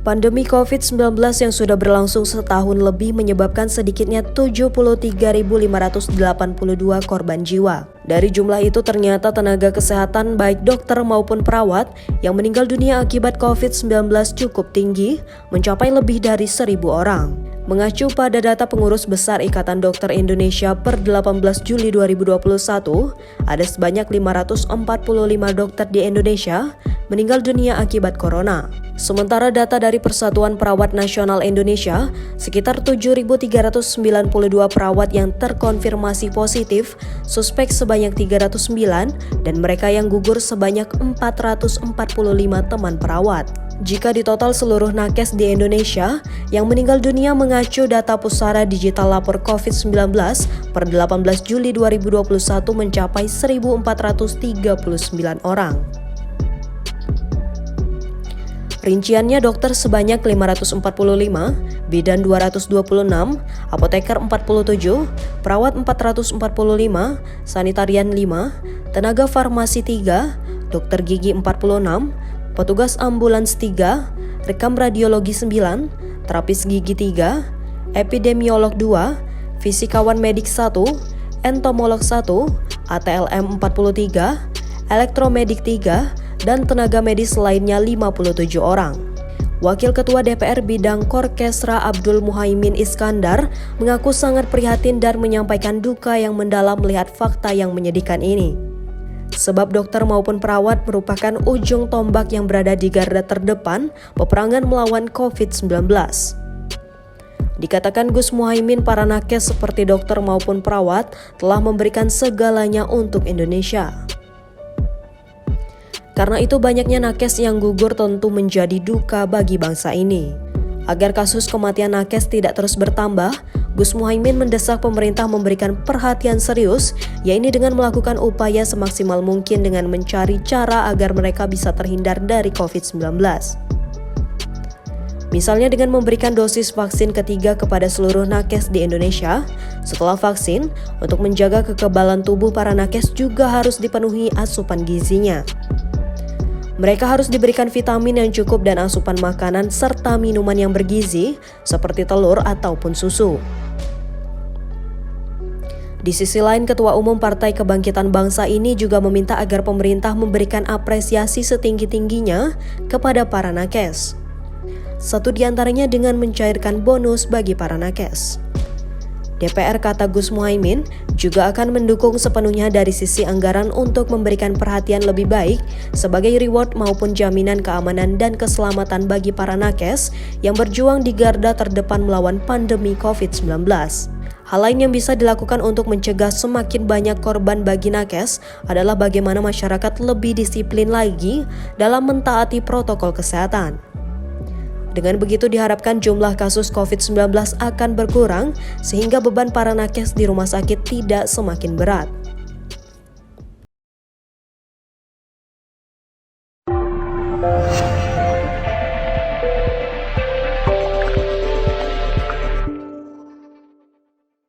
Pandemi COVID-19 yang sudah berlangsung setahun lebih menyebabkan sedikitnya 73.582 korban jiwa. Dari jumlah itu ternyata tenaga kesehatan baik dokter maupun perawat yang meninggal dunia akibat COVID-19 cukup tinggi, mencapai lebih dari 1.000 orang. Mengacu pada data pengurus besar Ikatan Dokter Indonesia per 18 Juli 2021, ada sebanyak 545 dokter di Indonesia meninggal dunia akibat corona. Sementara data dari Persatuan Perawat Nasional Indonesia, sekitar 7.392 perawat yang terkonfirmasi positif, suspek sebanyak 309, dan mereka yang gugur sebanyak 445 teman perawat. Jika di total seluruh nakes di Indonesia, yang meninggal dunia mengacu data Pusara Digital Lapor COVID-19 per 18 Juli 2021 mencapai 1.439 orang. Rinciannya dokter sebanyak 545, bidan 226, apoteker 47, perawat 445, sanitarian 5, tenaga farmasi 3, dokter gigi 46, petugas ambulans 3, rekam radiologi 9, terapis gigi 3, epidemiolog 2, fisikawan medik 1, entomolog 1, ATLM 43, elektromedik 3, dan tenaga medis lainnya 57 orang. Wakil Ketua DPR Bidang Korkesra Abdul Muhaimin Iskandar mengaku sangat prihatin dan menyampaikan duka yang mendalam melihat fakta yang menyedihkan ini. Sebab dokter maupun perawat merupakan ujung tombak yang berada di garda terdepan peperangan melawan COVID-19. Dikatakan Gus Muhaimin, para nakes seperti dokter maupun perawat telah memberikan segalanya untuk Indonesia. Karena itu banyaknya nakes yang gugur tentu menjadi duka bagi bangsa ini. Agar kasus kematian nakes tidak terus bertambah, Gus Muhaimin mendesak pemerintah memberikan perhatian serius, yaitu dengan melakukan upaya semaksimal mungkin dengan mencari cara agar mereka bisa terhindar dari COVID-19. Misalnya dengan memberikan dosis vaksin ketiga kepada seluruh nakes di Indonesia. Setelah vaksin, untuk menjaga kekebalan tubuh para nakes juga harus dipenuhi asupan gizinya. Mereka harus diberikan vitamin yang cukup dan asupan makanan serta minuman yang bergizi seperti telur ataupun susu. Di sisi lain, Ketua Umum Partai Kebangkitan Bangsa ini juga meminta agar pemerintah memberikan apresiasi setinggi-tingginya kepada para nakes. Satu di antaranya dengan mencairkan bonus bagi para nakes. DPR, kata Gus Muhaimin, juga akan mendukung sepenuhnya dari sisi anggaran untuk memberikan perhatian lebih baik sebagai reward maupun jaminan keamanan dan keselamatan bagi para nakes yang berjuang di garda terdepan melawan pandemi COVID-19. Hal lain yang bisa dilakukan untuk mencegah semakin banyak korban bagi nakes adalah bagaimana masyarakat lebih disiplin lagi dalam mentaati protokol kesehatan. Dengan begitu diharapkan jumlah kasus COVID-19 akan berkurang sehingga beban para nakes di rumah sakit tidak semakin berat.